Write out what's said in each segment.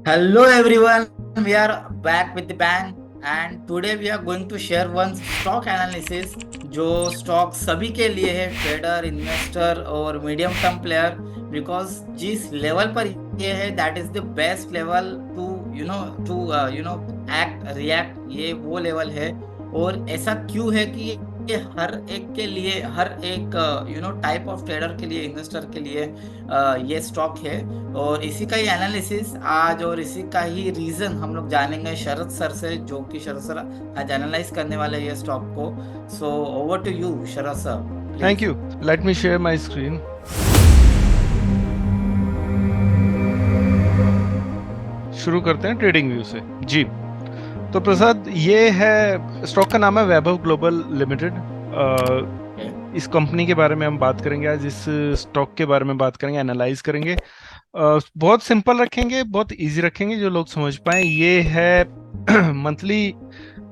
Hello everyone, we are back with the bang and today we are going to share one stock analysis जो stock सभी के लिए है, trader, investor और medium term player. Because जिस level पर ये है that is the best level to to act react, ये वो लेवल है। और ऐसा क्यों है कि ये हर एक के लिए, हर एक टाइप ऑफ ट्रेडर के लिए, इन्वेस्टर के लिए ये स्टॉक है। और इसी का ही एनालिसिस आज और इसी का ही रीजन हम लोग जानेंगे शरद सर से, जो कि शरद सर आज एनालाइज करने वाले हैं ये स्टॉक को। So over to you Sharad sir, thank please. You. Let me share my screen. शुरू करते हैं ट्रेडिंग व्यू से जी। तो प्रसाद, ये है स्टॉक का नाम है वैभव ग्लोबल लिमिटेड। इस कंपनी के बारे में हम बात करेंगे आज, इस स्टॉक के बारे में बात करेंगे, एनालाइज करेंगे। बहुत सिंपल रखेंगे, बहुत इजी रखेंगे जो लोग समझ पाए। ये है मंथली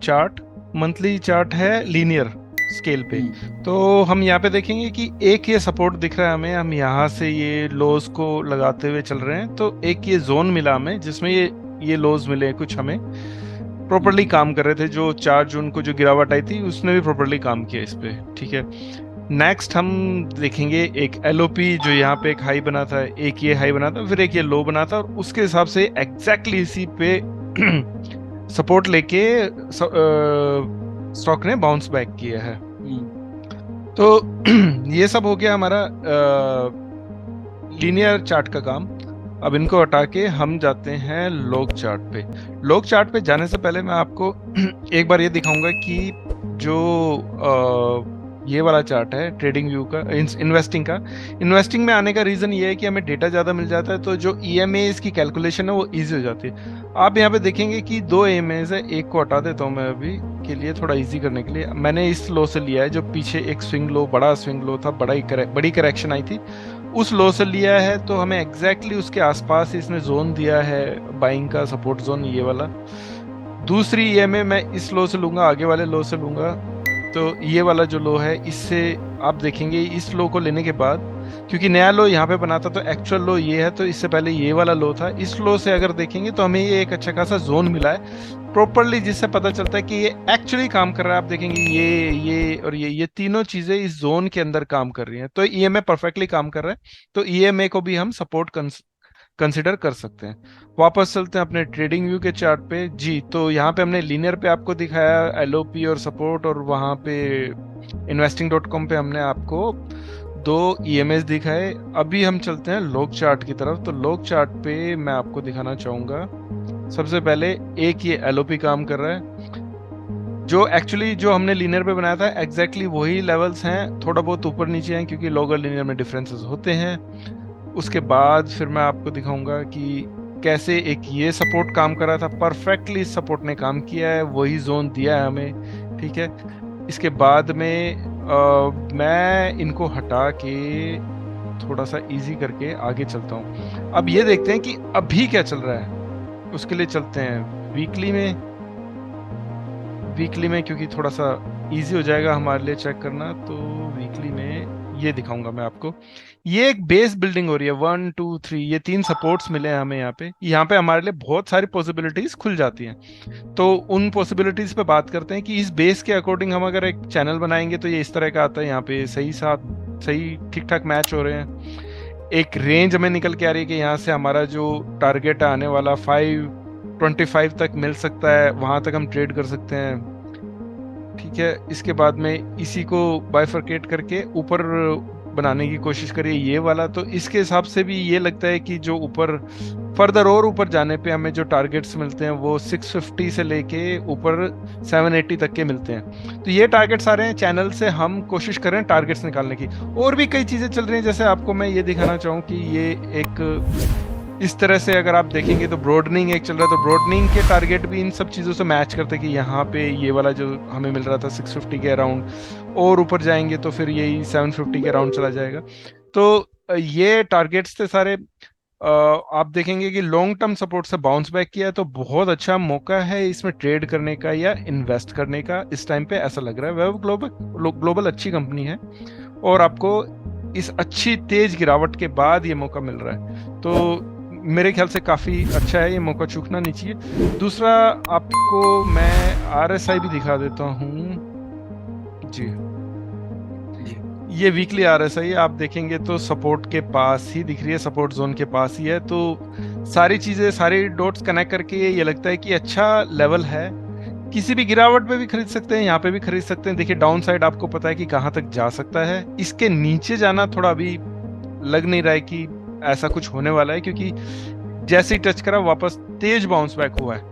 चार्ट। मंथली चार्ट है लीनियर स्केल पे। तो हम यहाँ पे देखेंगे कि एक ये सपोर्ट दिख रहा है हमें, हम यहाँ से ये लोज को लगाते हुए चल रहे हैं। तो एक ये जोन मिला हमें जिसमें ये लोज मिले कुछ हमें, प्रॉपरली काम कर रहे थे। जो 4 जून को जो गिरावट आई थी उसने भी प्रॉपरली काम किया इस पे, ठीक है। नेक्स्ट हम देखेंगे एक एलओपी जो यहाँ पे एक हाई बना था, एक ये हाई बना था, फिर एक ये लो बना था, और उसके हिसाब से एग्जैक्टली इसी पे सपोर्ट लेके स्टॉक ने बाउंस बैक किया है। तो ये सब हो गया हमारा लीनियर चार्ट का काम। अब इनको हटा के हम जाते हैं लॉग चार्ट पे। लॉग चार्ट पे जाने से पहले मैं आपको एक बार ये दिखाऊंगा कि जो ये वाला चार्ट है ट्रेडिंग व्यू का, इन्वेस्टिंग का। इन्वेस्टिंग में आने का रीजन ये है कि हमें डेटा ज़्यादा मिल जाता है, तो जो ईएमए इसकी कैलकुलेशन है वो इजी हो जाती है। आप यहाँ पे देखेंगे कि 2 ईएमएज है, एक को हटा देता हूँ मैं अभी के लिए, थोड़ा इजी करने के लिए। मैंने इस लो से लिया है जो पीछे एक स्विंग लो, बड़ा स्विंग लो था, बड़ी करेक्शन आई थी, उस लो से लिया है। तो हमें एग्जैक्टली उसके आसपास इसने जोन दिया है बाइंग का, सपोर्ट जोन ये वाला। दूसरी ईएमए मैं इस लो से लूंगा, आगे वाले लो से लूंगा। तो ये वाला जो लो है, इससे आप देखेंगे इस लो को लेने के बाद, क्योंकि नया लो यहाँ पे बना था तो एक्चुअल लो ये है, तो इससे पहले ये वाला लो था। इस लो से अगर देखेंगे तो हमें ये एक अच्छा खासा जोन मिला है प्रॉपरली, जिससे पता चलता है कि ये एक्चुअली काम कर रहा है। आप देखेंगे ये और ये तीनों चीजें इस जोन के अंदर काम कर रही हैं, तो ईएमए परफेक्टली काम कर रहा है। तो ईएमए को भी हम सपोर्ट कंसिडर कर सकते हैं। वापस चलते हैं अपने ट्रेडिंग व्यू के चार्ट पे जी। तो यहाँ पे हमने लीनियर पे आपको दिखाया एलओपी और सपोर्ट, और वहाँ पे investing.com पे हमने आपको 2 ईएमएस दिखाए। अभी हम चलते हैं लॉग चार्ट की तरफ। तो लॉग चार्ट पे मैं आपको दिखाना चाहूंगा सबसे पहले एक ये एलओपी काम कर रहा है, जो एक्चुअली जो हमने लीनियर पे बनाया था एग्जैक्टली वही लेवल्स हैं, थोड़ा बहुत ऊपर नीचे हैं क्योंकि लॉग और लीनियर में डिफरेंसेस होते हैं। उसके बाद फिर मैं आपको दिखाऊंगा कि कैसे एक ये सपोर्ट काम कर रहा था, परफेक्टली सपोर्ट ने काम किया है, वही जोन दिया है हमें, ठीक है। इसके बाद में मैं इनको हटा के थोड़ा सा इजी करके आगे चलता हूँ। अब ये देखते हैं कि अभी क्या चल रहा है, उसके लिए चलते हैं वीकली में। वीकली में क्योंकि थोड़ा सा इजी हो जाएगा हमारे लिए चेक करना, तो वीकली में ये दिखाऊंगा मैं आपको। ये एक बेस बिल्डिंग हो रही है, 1 2 3, ये 3 सपोर्ट्स मिले हैं हमें यहाँ पे। यहाँ पे हमारे लिए बहुत सारी पॉसिबिलिटीज खुल जाती हैं। तो उन पॉसिबिलिटीज पे बात करते हैं कि इस बेस के अकॉर्डिंग हम अगर एक चैनल बनाएंगे तो ये इस तरह का आता है। यहाँ पे सही ठीक ठाक मैच हो रहे हैं। एक रेंज हमें निकल के आ रही है कि यहाँ से हमारा जो टारगेट आने वाला 525 तक मिल सकता है, वहां तक हम ट्रेड कर सकते हैं, ठीक है। इसके बाद में इसी को बाइफरकेट करके ऊपर बनाने की कोशिश करिए ये वाला। तो इसके हिसाब से भी ये लगता है कि जो ऊपर फर्दर और ऊपर जाने पे हमें जो टारगेट्स मिलते हैं वो 650 से लेके ऊपर 780 तक के मिलते हैं। तो ये टारगेट्स आ रहे हैं चैनल से, हम कोशिश कर रहे हैं टारगेट्स निकालने की। और भी कई चीजें चल रही हैं, जैसे आपको मैं ये दिखाना चाहूँ कि ये एक इस तरह से अगर आप देखेंगे तो ब्रॉडनिंग एक चल रहा है, तो ब्रॉडनिंग के टारगेट भी इन सब चीज़ों से मैच करते हैं कि यहाँ पे ये वाला जो हमें मिल रहा था 650 के अराउंड, और ऊपर जाएंगे तो फिर यही 750 के अराउंड चला जाएगा। तो ये टारगेट्स थे सारे। आप देखेंगे कि लॉन्ग टर्म सपोर्ट से बाउंस बैक किया है, तो बहुत अच्छा मौका है इसमें ट्रेड करने का या इन्वेस्ट करने का इस टाइम पे, ऐसा लग रहा है। वह ग्लोबल अच्छी कंपनी है और आपको इस अच्छी तेज गिरावट के बाद ये मौका मिल रहा है। तो मेरे ख्याल से काफ़ी अच्छा है, ये मौका चूकना नहीं चाहिए। दूसरा, आपको मैं RSI भी दिखा देता हूँ जी। जी। ये वीकली RSI है, आप देखेंगे तो सपोर्ट के पास ही दिख रही है, सपोर्ट जोन के पास ही है। तो सारी चीज़ें, सारी डॉट्स कनेक्ट करके ये लगता है कि अच्छा लेवल है। किसी भी गिरावट पे भी खरीद सकते हैं, यहाँ पे भी खरीद सकते हैं। देखिए डाउन साइड आपको पता है कि कहाँ तक जा सकता है। इसके नीचे जाना थोड़ा अभी लग नहीं रहा है कि ऐसा कुछ होने वाला है, क्योंकि जैसे ही टच करा वापस तेज बाउंस बैक हुआ है।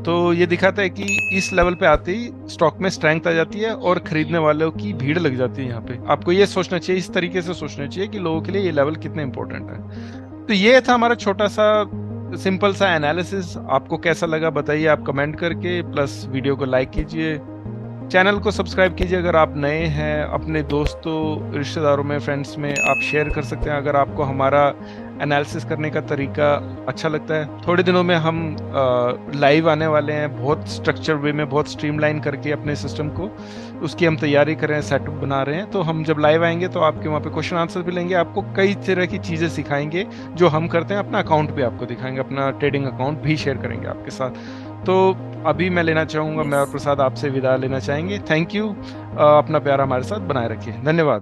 तो ये दिखाता है कि इस लेवल पे आते ही स्टॉक में स्ट्रेंथ आ जाती है और खरीदने वालों की भीड़ लग जाती है। यहाँ पे आपको ये सोचना चाहिए, इस तरीके से सोचना चाहिए कि लोगों के लिए ये लेवल कितने इंपॉर्टेंट है। तो ये था हमारा छोटा सा सिंपल सा एनालिसिस। आपको कैसा लगा बताइए आप कमेंट करके, प्लस वीडियो को लाइक कीजिए, चैनल को सब्सक्राइब कीजिए अगर आप नए हैं। अपने दोस्तों, रिश्तेदारों में, फ्रेंड्स में आप शेयर कर सकते हैं अगर आपको हमारा एनालिसिस करने का तरीका अच्छा लगता है। थोड़े दिनों में हम लाइव आने वाले हैं, बहुत स्ट्रक्चर वे में, बहुत स्ट्रीमलाइन करके अपने सिस्टम को, उसकी हम तैयारी कर रहे हैं, सेटअप बना रहे हैं। तो हम जब लाइव आएंगे तो आपके वहाँ पे क्वेश्चन आंसर भी लेंगे, आपको कई तरह की चीज़ें सिखाएंगे जो हम करते हैं। अपना अकाउंट भी आपको दिखाएंगे, अपना ट्रेडिंग अकाउंट भी शेयर करेंगे आपके साथ। तो अभी मैं लेना चाहूंगा, मैं और यस। प्रसाद आपसे विदा लेना चाहेंगे। Thank you. अपना प्यार हमारे साथ बनाए रखिए। धन्यवाद।